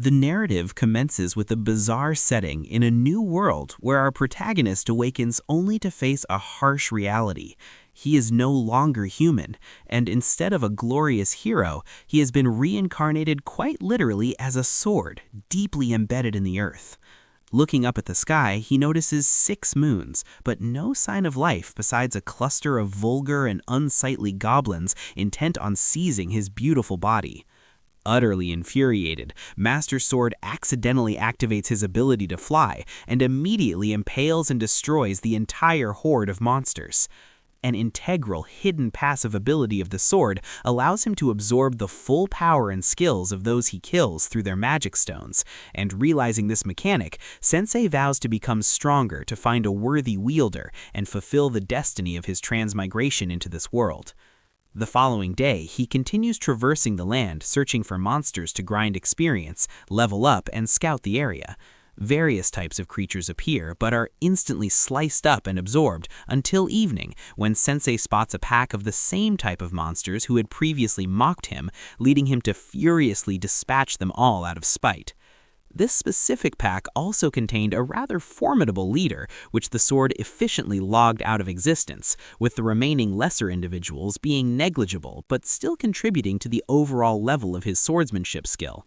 The narrative commences with a bizarre setting in a new world where our protagonist awakens only to face a harsh reality. He is no longer human, and instead of a glorious hero, he has been reincarnated quite literally as a sword, deeply embedded in the earth. Looking up at the sky, he notices 6 moons, but no sign of life besides a cluster of vulgar and unsightly goblins intent on seizing his beautiful body. Utterly infuriated, Master Sword accidentally activates his ability to fly and immediately impales and destroys the entire horde of monsters. An integral, hidden passive ability of the sword allows him to absorb the full power and skills of those he kills through their magic stones, and realizing this mechanic, Tensei vows to become stronger to find a worthy wielder and fulfill the destiny of his transmigration into this world. The following day, he continues traversing the land, searching for monsters to grind experience, level up, and scout the area. Various types of creatures appear, but are instantly sliced up and absorbed until evening, when Sensei spots a pack of the same type of monsters who had previously mocked him, leading him to furiously dispatch them all out of spite. This specific pack also contained a rather formidable leader, which the sword efficiently logged out of existence, with the remaining lesser individuals being negligible but still contributing to the overall level of his swordsmanship skill.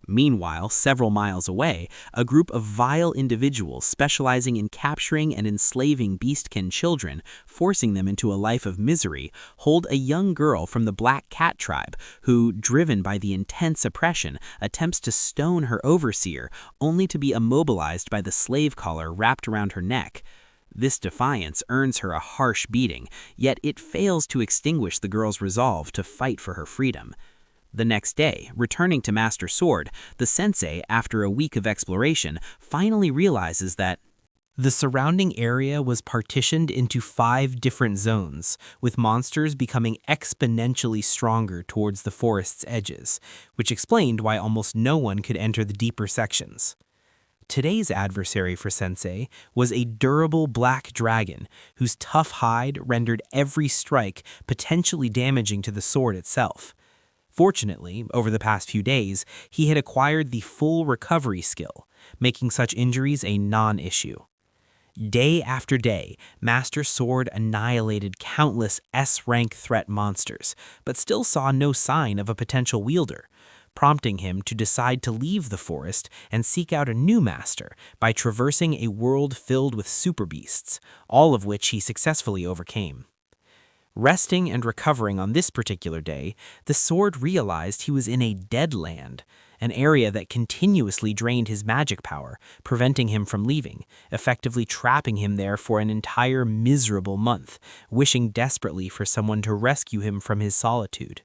Meanwhile, several miles away, a group of vile individuals specializing in capturing and enslaving beastkin children, forcing them into a life of misery, hold a young girl from the Black Cat tribe who, driven by the intense oppression, attempts to stone her overseer, only to be immobilized by the slave collar wrapped around her neck. This defiance earns her a harsh beating, yet it fails to extinguish the girl's resolve to fight for her freedom. The next day, returning to Master Sword, the sensei, after a week of exploration, finally realizes that the surrounding area was partitioned into 5 different zones, with monsters becoming exponentially stronger towards the forest's edges, which explained why almost no one could enter the deeper sections. Today's adversary for Sensei was a durable black dragon, whose tough hide rendered every strike potentially damaging to the sword itself. Fortunately, over the past few days, he had acquired the full recovery skill, making such injuries a non-issue. Day after day, Master Sword annihilated countless S-rank threat monsters, but still saw no sign of a potential wielder, prompting him to decide to leave the forest and seek out a new master by traversing a world filled with super beasts, all of which he successfully overcame. Resting and recovering on this particular day, the sword realized he was in a dead land, an area that continuously drained his magic power, preventing him from leaving, effectively trapping him there for an entire miserable month, wishing desperately for someone to rescue him from his solitude.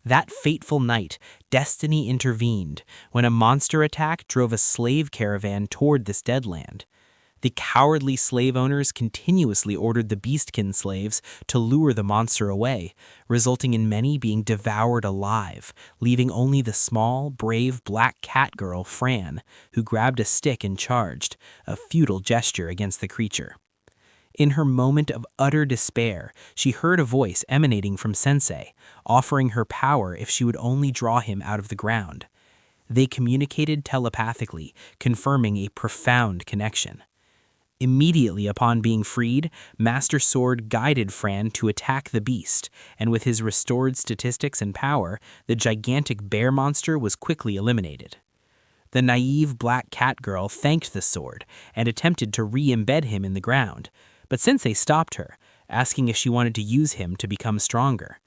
That fateful night, destiny intervened when a monster attack drove a slave caravan toward this dead land. The cowardly slave owners continuously ordered the beastkin slaves to lure the monster away, resulting in many being devoured alive, leaving only the small, brave black cat girl, Fran, who grabbed a stick and charged, a futile gesture against the creature. In her moment of utter despair, she heard a voice emanating from Sensei, offering her power if she would only draw him out of the ground. They communicated telepathically, confirming a profound connection. Immediately upon being freed, Master Sword guided Fran to attack the beast, and with his restored statistics and power, the gigantic bear monster was quickly eliminated. The naive black cat girl thanked the sword and attempted to re-embed him in the ground, but Sensei stopped her, asking if she wanted to use him to become stronger.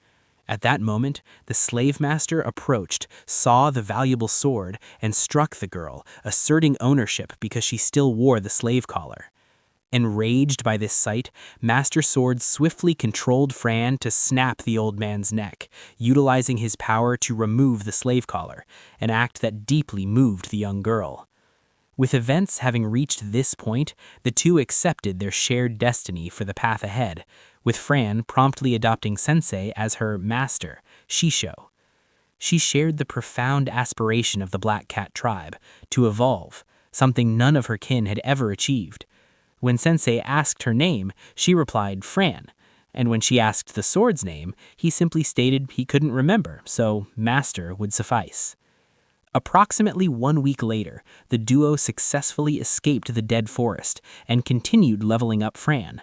At that moment, the slave master approached, saw the valuable sword, and struck the girl, asserting ownership because she still wore the slave collar. Enraged by this sight, Master Sword swiftly controlled Fran to snap the old man's neck, utilizing his power to remove the slave collar, an act that deeply moved the young girl. With events having reached this point, the two accepted their shared destiny for the path ahead, with Fran promptly adopting Sensei as her master, Shisho. She shared the profound aspiration of the Black Cat tribe to evolve, something none of her kin had ever achieved. When Sensei asked her name, she replied Fran, and when she asked the sword's name, he simply stated he couldn't remember, so Master would suffice. Approximately 1 week later, the duo successfully escaped the dead forest and continued leveling up Fran.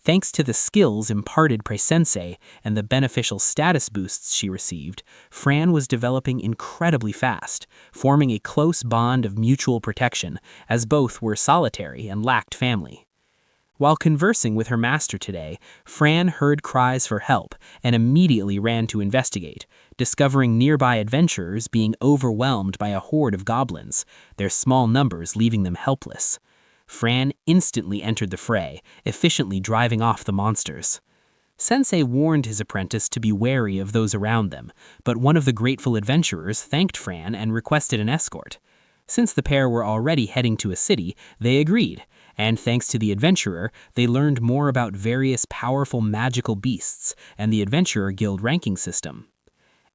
Thanks to the skills imparted by Tensei and the beneficial status boosts she received, Fran was developing incredibly fast, forming a close bond of mutual protection, as both were solitary and lacked family. While conversing with her master today, Fran heard cries for help and immediately ran to investigate, discovering nearby adventurers being overwhelmed by a horde of goblins, their small numbers leaving them helpless. Fran instantly entered the fray, efficiently driving off the monsters. Sensei warned his apprentice to be wary of those around them, but one of the grateful adventurers thanked Fran and requested an escort. Since the pair were already heading to a city, they agreed, and thanks to the adventurer, they learned more about various powerful magical beasts and the Adventurer Guild ranking system.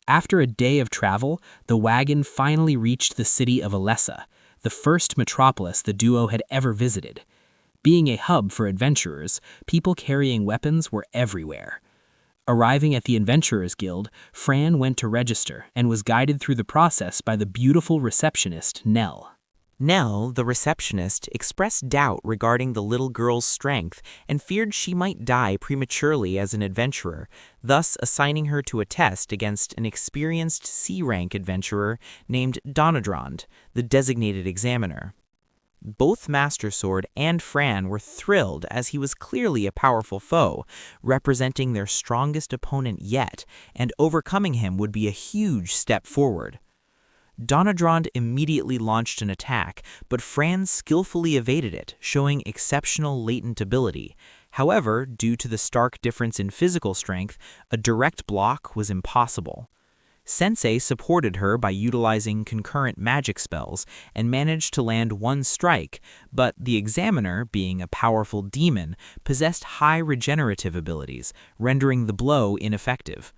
After a day of travel, the wagon finally reached the city of Alessa, the first metropolis the duo had ever visited. Being a hub for adventurers, people carrying weapons were everywhere. Arriving at the Adventurers Guild, Fran went to register and was guided through the process by the beautiful receptionist, Nell. Nell, the receptionist, expressed doubt regarding the little girl's strength and feared she might die prematurely as an adventurer, thus assigning her to a test against an experienced C-rank adventurer named Donadrand, the designated examiner. Both Master Sword and Fran were thrilled as he was clearly a powerful foe, representing their strongest opponent yet, and overcoming him would be a huge step forward. Donadrand immediately launched an attack, but Fran skillfully evaded it, showing exceptional latent ability. However, due to the stark difference in physical strength, a direct block was impossible. Sensei supported her by utilizing concurrent magic spells and managed to land one strike, but the examiner, being a powerful demon, possessed high regenerative abilities, rendering the blow ineffective.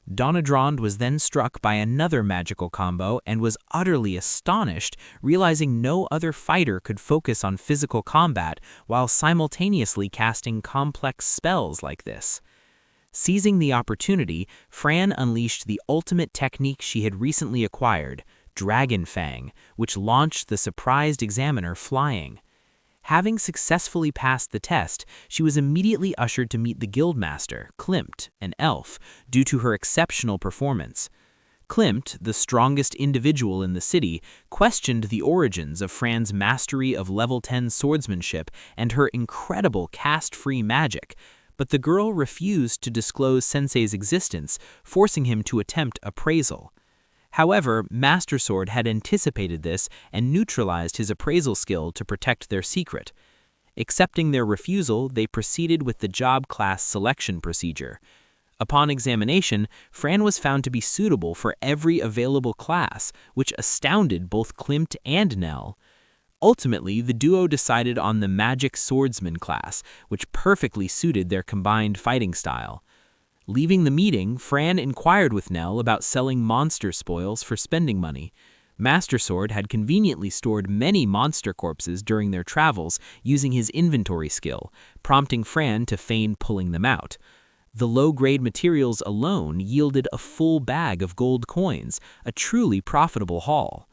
Donadrand was then struck by another magical combo and was utterly astonished, realizing no other fighter could focus on physical combat while simultaneously casting complex spells like this. Seizing the opportunity, Fran unleashed the ultimate technique she had recently acquired, Dragon Fang, which launched the surprised examiner flying. Having successfully passed the test, she was immediately ushered to meet the guildmaster, Klimt, an elf, due to her exceptional performance. Klimt, the strongest individual in the city, questioned the origins of Fran's mastery of level 10 swordsmanship and her incredible cast-free magic, but the girl refused to disclose Sensei's existence, forcing him to attempt appraisal. However, Master Sword had anticipated this and neutralized his appraisal skill to protect their secret. Accepting their refusal, they proceeded with the job class selection procedure. Upon examination, Fran was found to be suitable for every available class, which astounded both Klimt and Nell. Ultimately, the duo decided on the Magic Swordsman class, which perfectly suited their combined fighting style. Leaving the meeting, Fran inquired with Nell about selling monster spoils for spending money. Master Sword had conveniently stored many monster corpses during their travels using his inventory skill, prompting Fran to feign pulling them out. The low-grade materials alone yielded a full bag of gold coins, a truly profitable haul.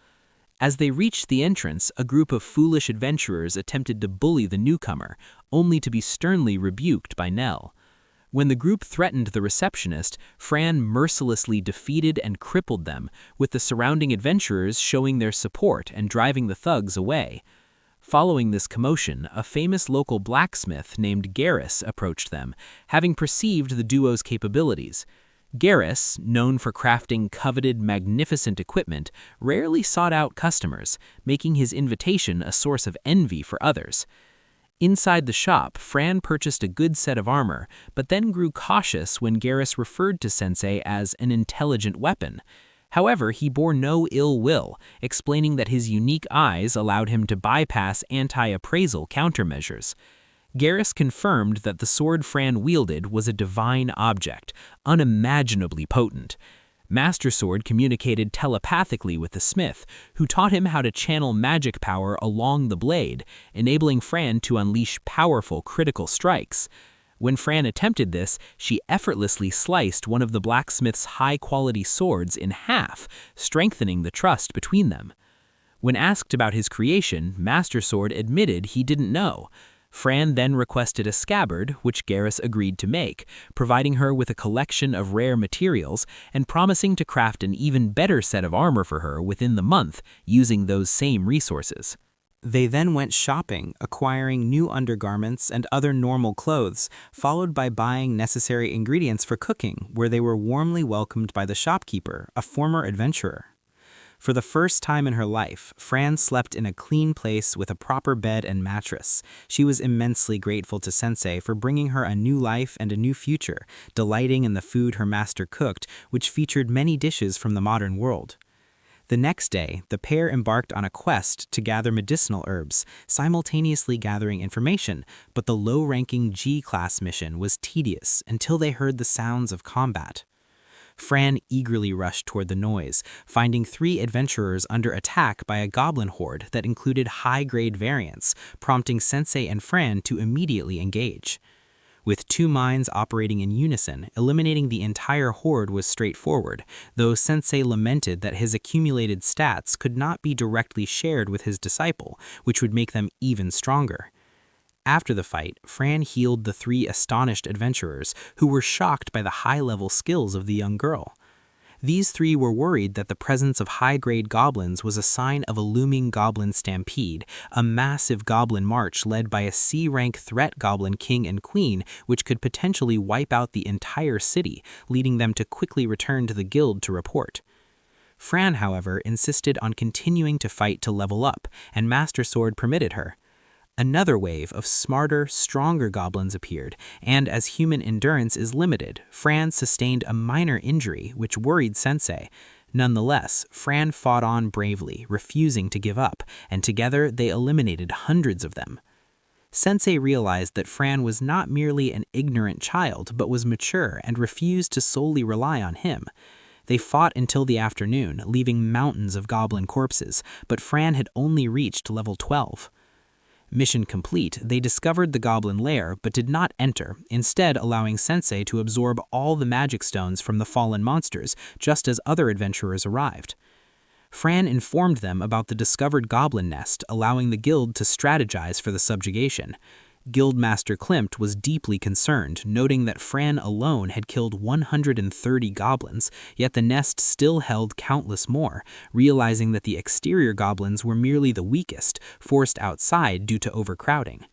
As they reached the entrance, a group of foolish adventurers attempted to bully the newcomer, only to be sternly rebuked by Nell. When the group threatened the receptionist, Fran mercilessly defeated and crippled them, with the surrounding adventurers showing their support and driving the thugs away. Following this commotion, a famous local blacksmith named Garrus approached them, having perceived the duo's capabilities. Garrus, known for crafting coveted, magnificent equipment, rarely sought out customers, making his invitation a source of envy for others. Inside the shop, Fran purchased a good set of armor, but then grew cautious when Garrus referred to Sensei as an intelligent weapon. However, he bore no ill will, explaining that his unique eyes allowed him to bypass anti-appraisal countermeasures. Garrus confirmed that the sword Fran wielded was a divine object, unimaginably potent. Master Sword communicated telepathically with the smith, who taught him how to channel magic power along the blade, enabling Fran to unleash powerful critical strikes. When Fran attempted this, she effortlessly sliced one of the blacksmith's high-quality swords in half, strengthening the trust between them. When asked about his creation, Master Sword admitted he didn't know. Fran then requested a scabbard, which Garrus agreed to make, providing her with a collection of rare materials and promising to craft an even better set of armor for her within the month using those same resources. They then went shopping, acquiring new undergarments and other normal clothes, followed by buying necessary ingredients for cooking, where they were warmly welcomed by the shopkeeper, a former adventurer. For the first time in her life, Fran slept in a clean place with a proper bed and mattress. She was immensely grateful to Tensei for bringing her a new life and a new future, delighting in the food her master cooked, which featured many dishes from the modern world. The next day, the pair embarked on a quest to gather medicinal herbs, simultaneously gathering information, but the low-ranking G-class mission was tedious until they heard the sounds of combat. Fran eagerly rushed toward the noise, finding 3 adventurers under attack by a goblin horde that included high-grade variants, prompting Tensei and Fran to immediately engage. With 2 minds operating in unison, eliminating the entire horde was straightforward, though Tensei lamented that his accumulated stats could not be directly shared with his disciple, which would make them even stronger. After the fight, Fran healed the 3 astonished adventurers, who were shocked by the high-level skills of the young girl. These 3 were worried that the presence of high-grade goblins was a sign of a looming goblin stampede, a massive goblin march led by a C-rank threat goblin king and queen, which could potentially wipe out the entire city, leading them to quickly return to the guild to report. Fran, however, insisted on continuing to fight to level up, and Master Sword permitted her. Another wave of smarter, stronger goblins appeared, and as human endurance is limited, Fran sustained a minor injury which worried Tensei. Nonetheless, Fran fought on bravely, refusing to give up, and together they eliminated hundreds of them. Tensei realized that Fran was not merely an ignorant child, but was mature and refused to solely rely on him. They fought until the afternoon, leaving mountains of goblin corpses, but Fran had only reached level 12. Mission complete, they discovered the goblin lair but did not enter, instead allowing Tensei to absorb all the magic stones from the fallen monsters just as other adventurers arrived. Fran informed them about the discovered goblin nest, allowing the guild to strategize for the subjugation. Guildmaster Klimt was deeply concerned, noting that Fran alone had killed 130 goblins, yet the nest still held countless more, realizing that the exterior goblins were merely the weakest, forced outside due to overcrowding.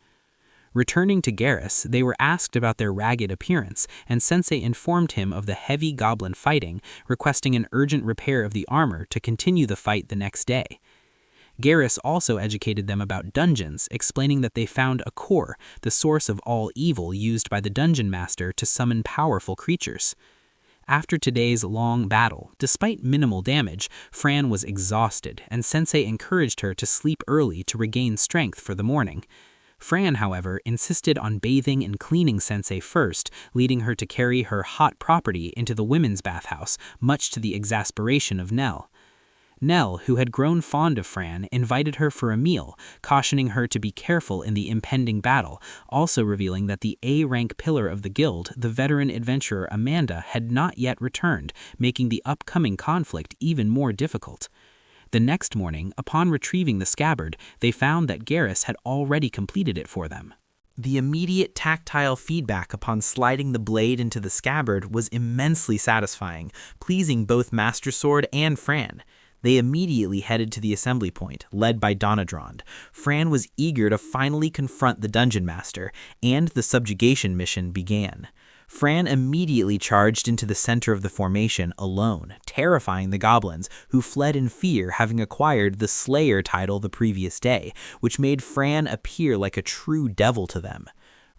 Returning to Garrus, they were asked about their ragged appearance, and Tensei informed him of the heavy goblin fighting, requesting an urgent repair of the armor to continue the fight the next day. Garrus also educated them about dungeons, explaining that they found a core, the source of all evil used by the dungeon master to summon powerful creatures. After today's long battle, despite minimal damage, Fran was exhausted, and Tensei encouraged her to sleep early to regain strength for the morning. Fran, however, insisted on bathing and cleaning Tensei first, leading her to carry her hot property into the women's bathhouse, much to the exasperation of Nell. Nell, who had grown fond of Fran, invited her for a meal, cautioning her to be careful in the impending battle, also revealing that the A-rank pillar of the guild, the veteran adventurer Amanda, had not yet returned, making the upcoming conflict even more difficult. The next morning, upon retrieving the scabbard, they found that Garrus had already completed it for them. The immediate tactile feedback upon sliding the blade into the scabbard was immensely satisfying, pleasing both Master Sword and Fran. They immediately headed to the assembly point, led by Donadrand. Fran was eager to finally confront the dungeon master, and the subjugation mission began. Fran immediately charged into the center of the formation alone, terrifying the goblins, who fled in fear, having acquired the Slayer title the previous day, which made Fran appear like a true devil to them.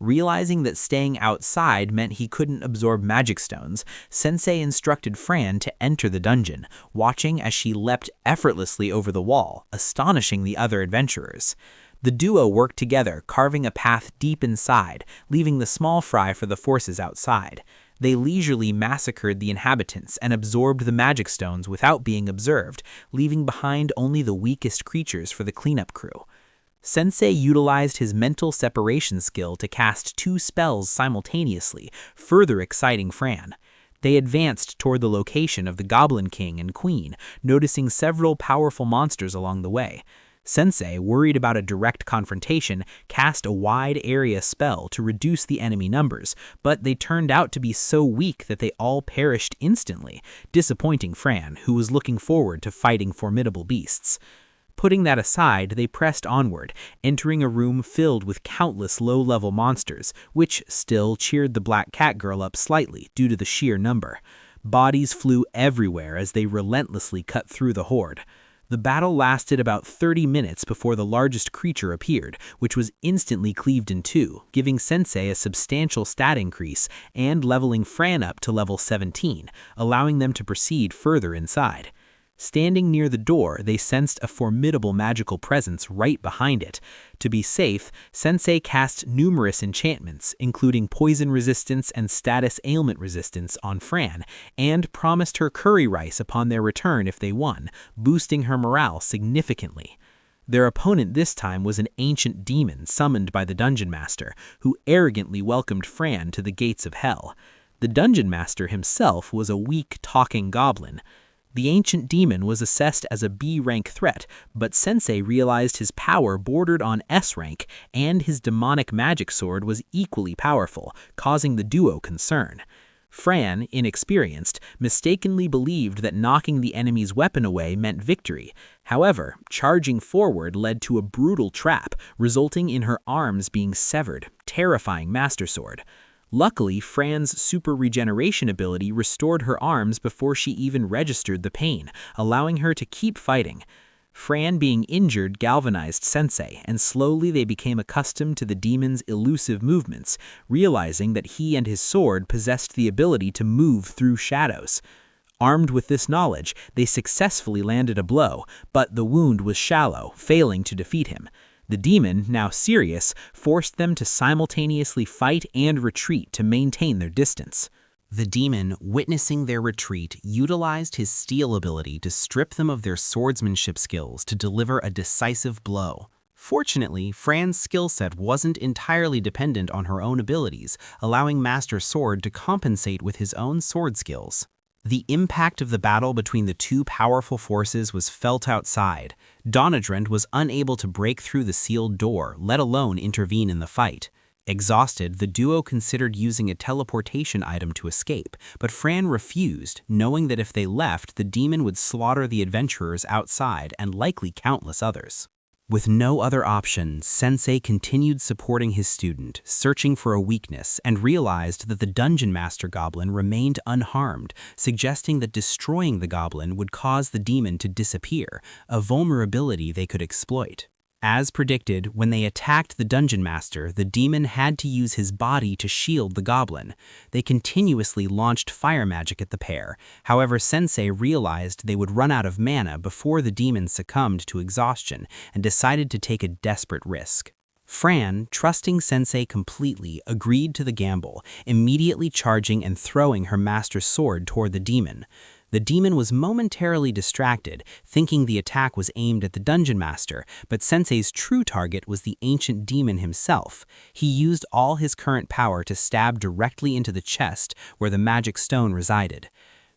Realizing that staying outside meant he couldn't absorb magic stones, Tensei instructed Fran to enter the dungeon, watching as she leapt effortlessly over the wall, astonishing the other adventurers. The duo worked together, carving a path deep inside, leaving the small fry for the forces outside. They leisurely massacred the inhabitants and absorbed the magic stones without being observed, leaving behind only the weakest creatures for the cleanup crew. Sensei utilized his mental separation skill to cast 2 spells simultaneously, further exciting Fran. They advanced toward the location of the Goblin King and Queen, noticing several powerful monsters along the way. Sensei, worried about a direct confrontation, cast a wide area spell to reduce the enemy numbers, but they turned out to be so weak that they all perished instantly, disappointing Fran, who was looking forward to fighting formidable beasts. Putting that aside, they pressed onward, entering a room filled with countless low-level monsters, which still cheered the Black Cat Girl up slightly due to the sheer number. Bodies flew everywhere as they relentlessly cut through the horde. The battle lasted about 30 minutes before the largest creature appeared, which was instantly cleaved in 2, giving Sensei a substantial stat increase and leveling Fran up to level 17, allowing them to proceed further inside. Standing near the door, they sensed a formidable magical presence right behind it. To be safe, Sensei cast numerous enchantments, including poison resistance and status ailment resistance on Fran, and promised her curry rice upon their return if they won, boosting her morale significantly. Their opponent this time was an ancient demon summoned by the Dungeon Master, who arrogantly welcomed Fran to the gates of hell. The Dungeon Master himself was a weak, talking goblin. The ancient demon was assessed as a B-rank threat, but Sensei realized his power bordered on S-rank, and his demonic magic sword was equally powerful, causing the duo concern. Fran, inexperienced, mistakenly believed that knocking the enemy's weapon away meant victory. However, charging forward led to a brutal trap, resulting in her arms being severed, terrifying Master Sword. Luckily, Fran's super regeneration ability restored her arms before she even registered the pain, allowing her to keep fighting. Fran being injured galvanized Sensei, and slowly they became accustomed to the demon's elusive movements, realizing that he and his sword possessed the ability to move through shadows. Armed with this knowledge, they successfully landed a blow, but the wound was shallow, failing to defeat him. The demon, now serious, forced them to simultaneously fight and retreat to maintain their distance. The demon, witnessing their retreat, utilized his steel ability to strip them of their swordsmanship skills to deliver a decisive blow. Fortunately, Fran's skill set wasn't entirely dependent on her own abilities, allowing Master Sword to compensate with his own sword skills. The impact of the battle between the 2 powerful forces was felt outside. Donadrend was unable to break through the sealed door, let alone intervene in the fight. Exhausted, the duo considered using a teleportation item to escape, but Fran refused, knowing that if they left, the demon would slaughter the adventurers outside and likely countless others. With no other option, Sensei continued supporting his student, searching for a weakness, and realized that the Dungeon Master Goblin remained unharmed, suggesting that destroying the goblin would cause the demon to disappear, a vulnerability they could exploit. As predicted, when they attacked the Dungeon Master, the demon had to use his body to shield the goblin. They continuously launched fire magic at the pair. However, Sensei realized they would run out of mana before the demon succumbed to exhaustion and decided to take a desperate risk. Fran, trusting Sensei completely, agreed to the gamble, immediately charging and throwing her Master Sword toward the demon. The demon was momentarily distracted, thinking the attack was aimed at the Dungeon Master, but Sensei's true target was the ancient demon himself. He used all his current power to stab directly into the chest where the magic stone resided.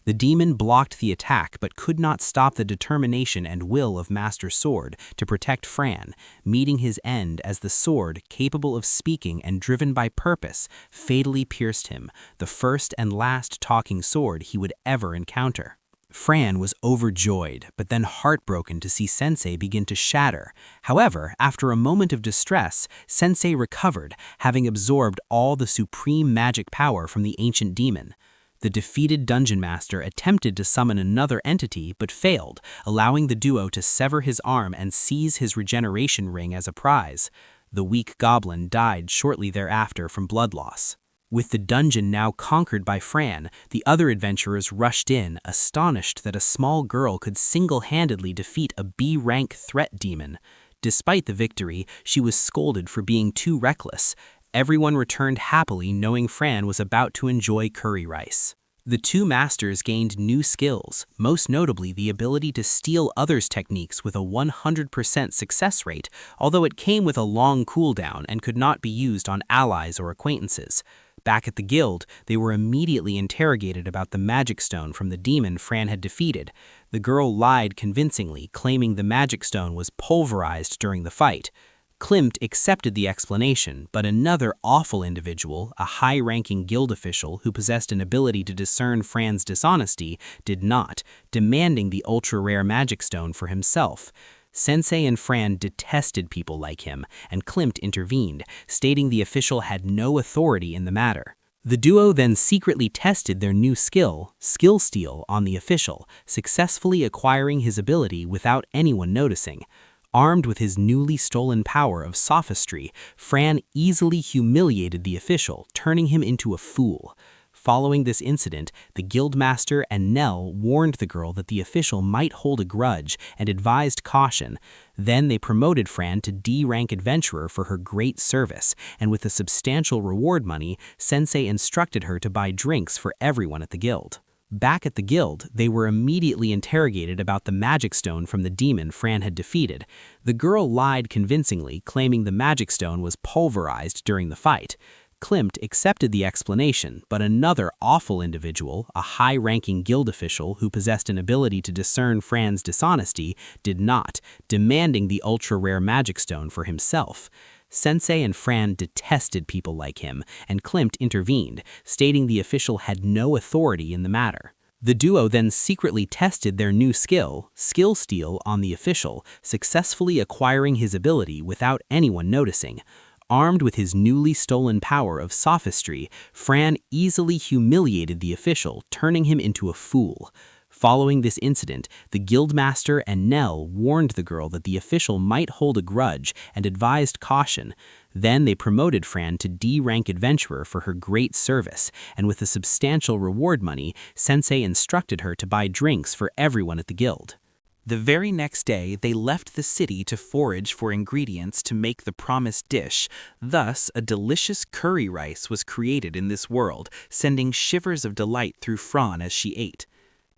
The demon blocked the attack but could not stop the determination and will of Master Sword to protect Fran, meeting his end as the sword, capable of speaking and driven by purpose, fatally pierced him, the first and last talking sword he would ever encounter. Fran was overjoyed, but then heartbroken to see Sensei begin to shatter. However, after a moment of distress, Sensei recovered, having absorbed all the supreme magic power from the ancient demon. The defeated Dungeon Master attempted to summon another entity but failed, allowing the duo to sever his arm and seize his regeneration ring as a prize. The weak goblin died shortly thereafter from blood loss. With the dungeon now conquered by Fran, the other adventurers rushed in, astonished that a small girl could single-handedly defeat a B-rank threat demon. Despite the victory, she was scolded for being too reckless. Everyone returned happily, knowing Fran was about to enjoy curry rice. The two masters gained new skills, most notably the ability to steal others' techniques with a 100% success rate, although it came with a long cooldown and could not be used on allies or acquaintances. Back at the guild, they were immediately interrogated about the magic stone from the demon Fran had defeated. The girl lied convincingly, claiming the magic stone was pulverized during the fight. Klimt accepted the explanation, but another awful individual, a high-ranking guild official who possessed an ability to discern Fran's dishonesty, did not, demanding the ultra-rare magic stone for himself. Tensei and Fran detested people like him, and Klimt intervened, stating the official had no authority in the matter. The duo then secretly tested their new skill steal, on the official, successfully acquiring his ability without anyone noticing. Armed with his newly stolen power of sophistry, Fran easily humiliated the official, turning him into a fool. Following this incident, the guildmaster and Nell warned the girl that the official might hold a grudge and advised caution. Then they promoted Fran to D-rank adventurer for her great service, and with a substantial reward money, Tensei instructed her to buy drinks for everyone at the guild. Back at the guild, they were immediately interrogated about the magic stone from the demon Fran had defeated. The girl lied convincingly, claiming the magic stone was pulverized during the fight. Klimt accepted the explanation, but another awful individual, a high-ranking guild official who possessed an ability to discern Fran's dishonesty, did not, demanding the ultra-rare magic stone for himself. Tensei and Fran detested people like him, and Klimt intervened, stating the official had no authority in the matter. The duo then secretly tested their new skill steal, on the official, successfully acquiring his ability without anyone noticing. Armed with his newly stolen power of sophistry, Fran easily humiliated the official, turning him into a fool. Following this incident, the guildmaster and Nell warned the girl that the official might hold a grudge and advised caution. Then they promoted Fran to D-rank adventurer for her great service, and with a substantial reward money, Tensei instructed her to buy drinks for everyone at the guild. The very next day, they left the city to forage for ingredients to make the promised dish. Thus, a delicious curry rice was created in this world, sending shivers of delight through Fran as she ate.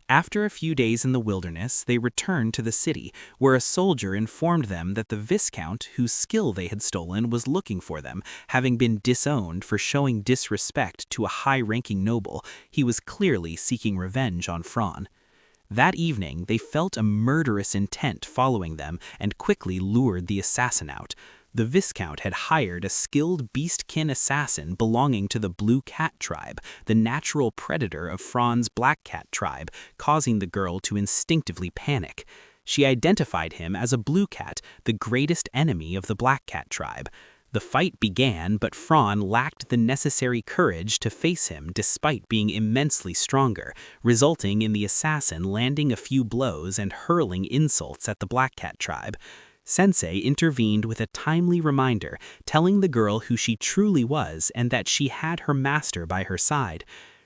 After a few days in the wilderness, they returned to the city, where a soldier informed them that the Viscount, whose skill they had stolen, was looking for them, having been disowned for showing disrespect to a high-ranking noble. He was clearly seeking revenge on Fran. That evening, they felt a murderous intent following them and quickly lured the assassin out. The Viscount had hired a skilled beastkin assassin belonging to the Blue Cat tribe, the natural predator of Fran's Black Cat tribe, causing the girl to instinctively panic. She identified him as a Blue Cat, the greatest enemy of the Black Cat tribe. The fight began, but Fran lacked the necessary courage to face him despite being immensely stronger, resulting in the assassin landing a few blows and hurling insults at the Black Cat tribe. Tensei intervened with a timely reminder, telling the girl who she truly was and that she had her master by her side.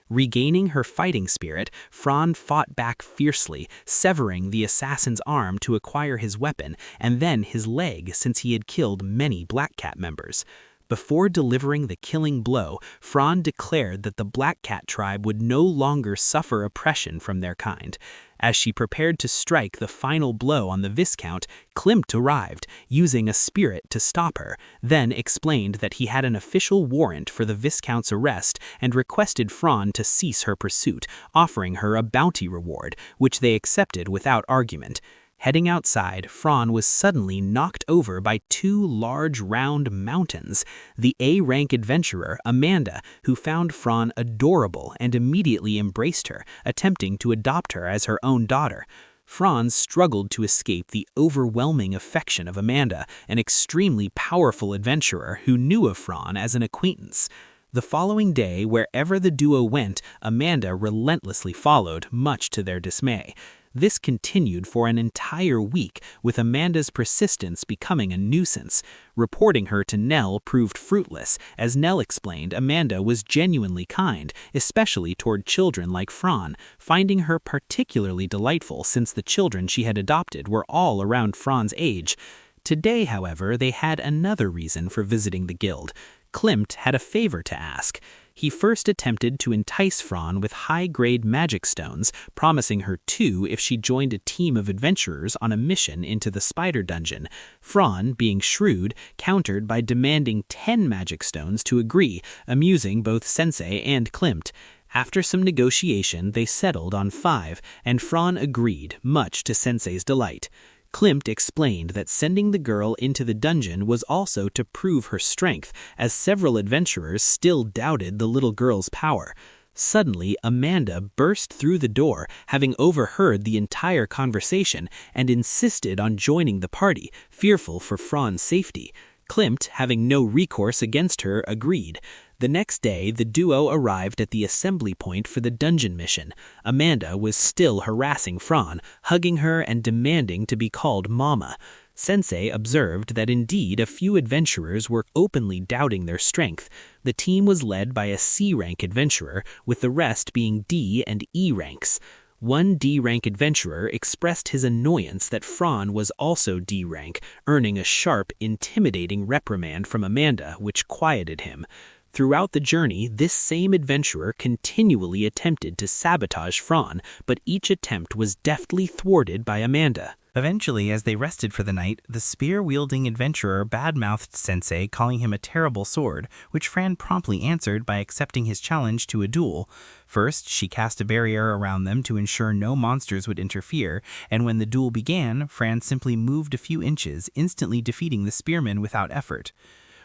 Regaining her fighting spirit, Fran fought back fiercely, severing the assassin's arm to acquire his weapon, and then his leg since he had killed many Black Cat members. Before delivering the killing blow, Fran declared that the Black Cat tribe would no longer suffer oppression from their kind. As she prepared to strike the final blow on the Viscount, Klimt arrived, using a spirit to stop her, then explained that he had an official warrant for the Viscount's arrest and requested Fran to cease her pursuit, offering her a bounty reward, which they accepted without argument. Heading outside, Fran was suddenly knocked over by two large round mountains. The A-rank adventurer, Amanda, who found Fran adorable and immediately embraced her, attempting to adopt her as her own daughter. Fran struggled to escape the overwhelming affection of Amanda, an extremely powerful adventurer who knew of Fran as an acquaintance. The following day, wherever the duo went, Amanda relentlessly followed, much to their dismay. This continued for an entire week, with Amanda's persistence becoming a nuisance. Reporting her to Nell proved fruitless, as Nell explained Amanda was genuinely kind, especially toward children like Fran, finding her particularly delightful since the children she had adopted were all around Fran's age. Today, however, they had another reason for visiting the guild. Klimt had a favor to ask. He first attempted to entice Fran with high-grade magic stones, promising her 2 if she joined a team of adventurers on a mission into the spider dungeon. Fran, being shrewd, countered by demanding 10 magic stones to agree, amusing both Tensei and Klimt. After some negotiation, they settled on 5, and Fran agreed, much to Tensei's delight. Klimt explained that sending the girl into the dungeon was also to prove her strength, as several adventurers still doubted the little girl's power. Suddenly, Amanda burst through the door, having overheard the entire conversation, and insisted on joining the party, fearful for Fran's safety. Klimt, having no recourse against her, agreed. The next day, the duo arrived at the assembly point for the dungeon mission. Amanda was still harassing Fran, hugging her and demanding to be called Mama. Tensei observed that indeed a few adventurers were openly doubting their strength. The team was led by a C-rank adventurer, with the rest being D and E ranks. One D-rank adventurer expressed his annoyance that Fran was also D-rank, earning a sharp, intimidating reprimand from Amanda, which quieted him. Throughout the journey, this same adventurer continually attempted to sabotage Fran, but each attempt was deftly thwarted by Amanda. Eventually, as they rested for the night, the spear-wielding adventurer badmouthed Tensei, calling him a terrible sword, which Fran promptly answered by accepting his challenge to a duel. First, she cast a barrier around them to ensure no monsters would interfere, and when the duel began, Fran simply moved a few inches, instantly defeating the spearman without effort.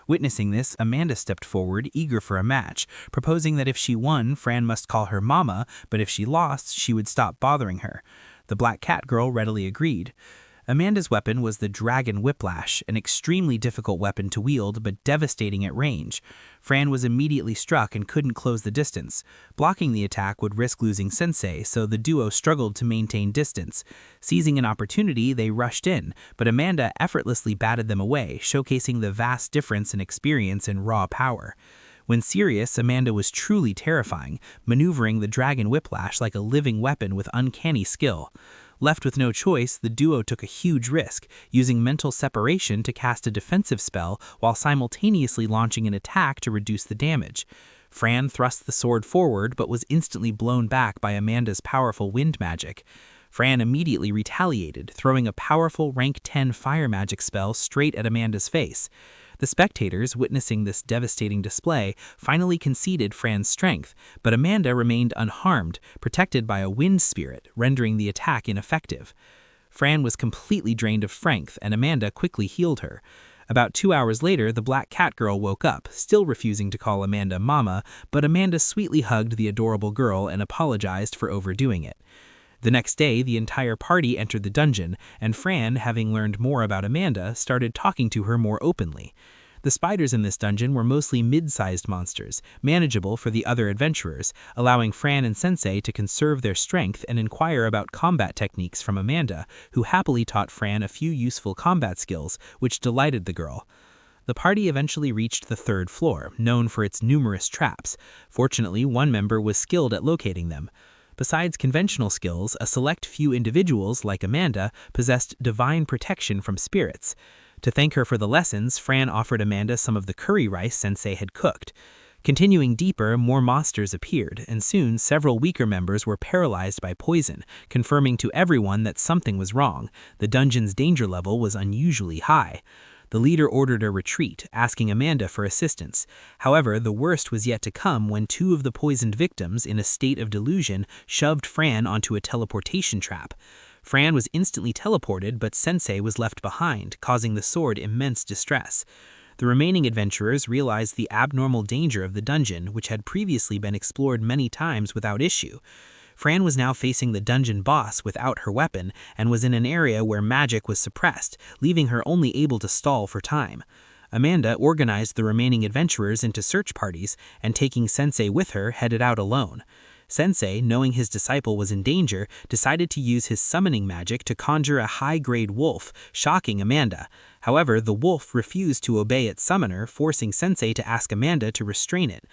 Witnessing this, Amanda stepped forward, eager for a match, proposing that if she won, Fran must call her Mama, but if she lost, she would stop bothering her. The Black Cat Girl readily agreed. Amanda's weapon was the Dragon Whiplash, an extremely difficult weapon to wield but devastating at range. Fran was immediately struck and couldn't close the distance. Blocking the attack would risk losing Tensei, so the duo struggled to maintain distance. Seizing an opportunity, they rushed in, but Amanda effortlessly batted them away, showcasing the vast difference in experience and raw power. When serious, Amanda was truly terrifying, maneuvering the Dragon Whiplash like a living weapon with uncanny skill. Left with no choice, the duo took a huge risk, using mental separation to cast a defensive spell while simultaneously launching an attack to reduce the damage. Fran thrust the sword forward but was instantly blown back by Amanda's powerful wind magic. Fran immediately retaliated, throwing a powerful rank 10 fire magic spell straight at Amanda's face. The spectators, witnessing this devastating display, finally conceded Fran's strength, but Amanda remained unharmed, protected by a wind spirit, rendering the attack ineffective. Fran was completely drained of strength, and Amanda quickly healed her. About 2 hours later, the Black Cat Girl woke up, still refusing to call Amanda Mama, but Amanda sweetly hugged the adorable girl and apologized for overdoing it. The next day, the entire party entered the dungeon, and Fran, having learned more about Amanda, started talking to her more openly. The spiders in this dungeon were mostly mid-sized monsters, manageable for the other adventurers, allowing Fran and Tensei to conserve their strength and inquire about combat techniques from Amanda, who happily taught Fran a few useful combat skills, which delighted the girl. The party eventually reached the 3rd floor, known for its numerous traps. Fortunately, one member was skilled at locating them. Besides conventional skills, a select few individuals, like Amanda, possessed divine protection from spirits. To thank her for the lessons, Fran offered Amanda some of the curry rice Tensei had cooked. Continuing deeper, more monsters appeared, and soon several weaker members were paralyzed by poison, confirming to everyone that something was wrong. The dungeon's danger level was unusually high. The leader ordered a retreat, asking Amanda for assistance. However, the worst was yet to come when 2 of the poisoned victims, in a state of delusion, shoved Fran onto a teleportation trap. Fran was instantly teleported, but Tensei was left behind, causing the sword immense distress. The remaining adventurers realized the abnormal danger of the dungeon, which had previously been explored many times without issue. Fran was now facing the dungeon boss without her weapon, and was in an area where magic was suppressed, leaving her only able to stall for time. Amanda organized the remaining adventurers into search parties, and taking Tensei with her, headed out alone. Tensei, knowing his disciple was in danger, decided to use his summoning magic to conjure a high-grade wolf, shocking Amanda. However, the wolf refused to obey its summoner, forcing Tensei to ask Amanda to restrain it.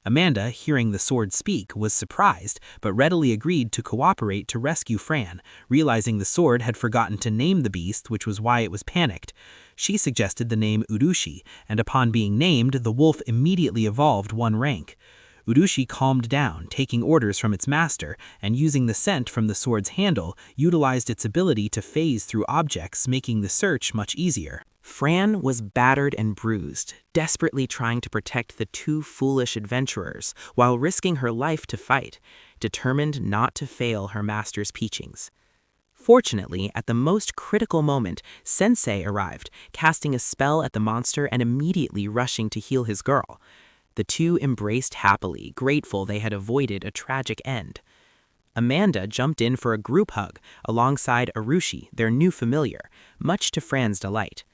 Amanda, hearing the sword speak, was surprised, but readily agreed to cooperate to rescue Fran, realizing the sword had forgotten to name the beast, which was why it was panicked. She suggested the name Urushi, and upon being named, the wolf immediately evolved 1 rank. Urushi calmed down, taking orders from its master, and using the scent from the sword's handle, utilized its ability to phase through objects, making the search much easier. Fran was battered and bruised, desperately trying to protect the two foolish adventurers while risking her life to fight, determined not to fail her master's teachings. Fortunately, at the most critical moment, Tensei arrived, casting a spell at the monster and immediately rushing to heal his girl. The two embraced happily, grateful they had avoided a tragic end. Amanda jumped in for a group hug alongside Urushi, their new familiar, much to Fran's delight.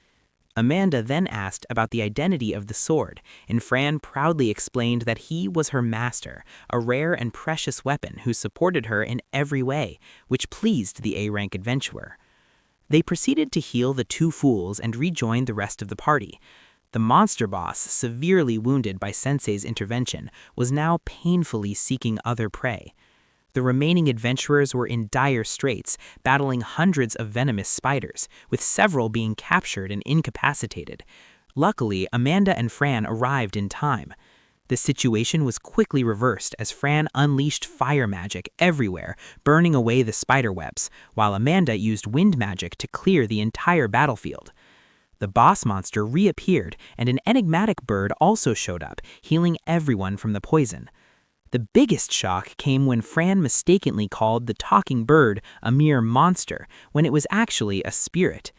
Amanda then asked about the identity of the sword, and Fran proudly explained that he was her master, a rare and precious weapon who supported her in every way, which pleased the A-rank adventurer. They proceeded to heal the two fools and rejoined the rest of the party. The monster boss, severely wounded by Sensei's intervention, was now painfully seeking other prey. The remaining adventurers were in dire straits, battling hundreds of venomous spiders, with several being captured and incapacitated. Luckily, Amanda and Fran arrived in time. The situation was quickly reversed as Fran unleashed fire magic everywhere, burning away the spider webs, while Amanda used wind magic to clear the entire battlefield. The boss monster reappeared, and an enigmatic bird also showed up, healing everyone from the poison. The biggest shock came when Fran mistakenly called the talking bird a mere monster, when it was actually a spirit.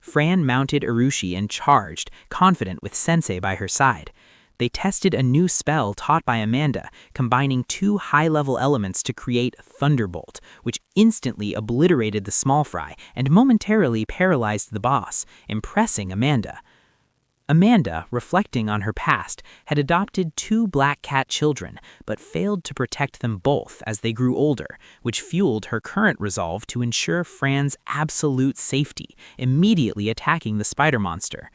Fran mounted Urushi and charged, confident with Tensei by her side. They tested a new spell taught by Amanda, combining two high-level elements to create Thunderbolt, which instantly obliterated the small fry and momentarily paralyzed the boss, impressing Amanda. Amanda, reflecting on her past, had adopted two black cat children, but failed to protect them both as they grew older, which fueled her current resolve to ensure Fran's absolute safety, immediately attacking the spider monster.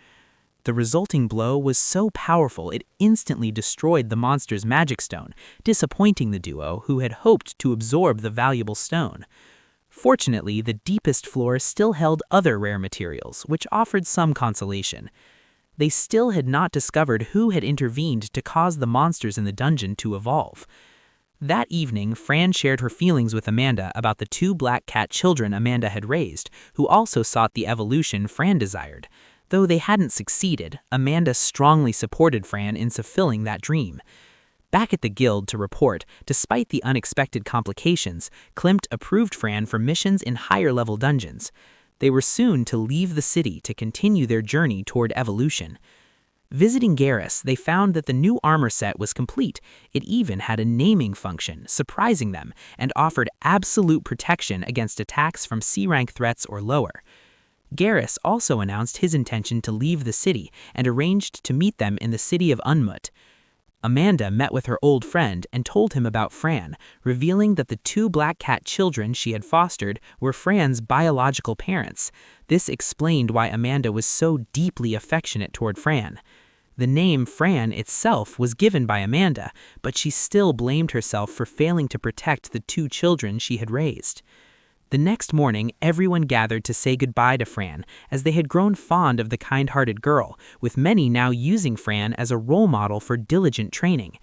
The resulting blow was so powerful it instantly destroyed the monster's magic stone, disappointing the duo who had hoped to absorb the valuable stone. Fortunately, the deepest floor still held other rare materials, which offered some consolation. They still had not discovered who had intervened to cause the monsters in the dungeon to evolve. That evening, Fran shared her feelings with Amanda about the two black cat children Amanda had raised, who also sought the evolution Fran desired. Though they hadn't succeeded, Amanda strongly supported Fran in fulfilling that dream. Back at the guild to report, despite the unexpected complications, Klimt approved Fran for missions in higher-level dungeons. They were soon to leave the city to continue their journey toward evolution. Visiting Garrus, they found that the new armor set was complete. It even had a naming function, surprising them, and offered absolute protection against attacks from C-rank threats or lower. Garrus also announced his intention to leave the city and arranged to meet them in the city of Unmut. Amanda met with her old friend and told him about Fran, revealing that the two black cat children she had fostered were Fran's biological parents. This explained why Amanda was so deeply affectionate toward Fran. The name Fran itself was given by Amanda, but she still blamed herself for failing to protect the two children she had raised. The next morning, everyone gathered to say goodbye to Fran, as they had grown fond of the kind-hearted girl, with many now using Fran as a role model for diligent training.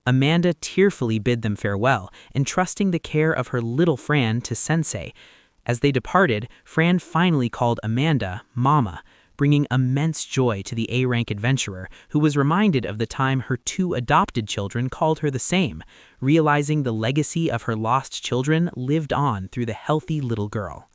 Amanda tearfully bid them farewell, entrusting the care of her little Fran to Tensei. As they departed, Fran finally called Amanda Mama, bringing immense joy to the A-rank adventurer, who was reminded of the time her two adopted children called her the same, realizing the legacy of her lost children lived on through the healthy little girl.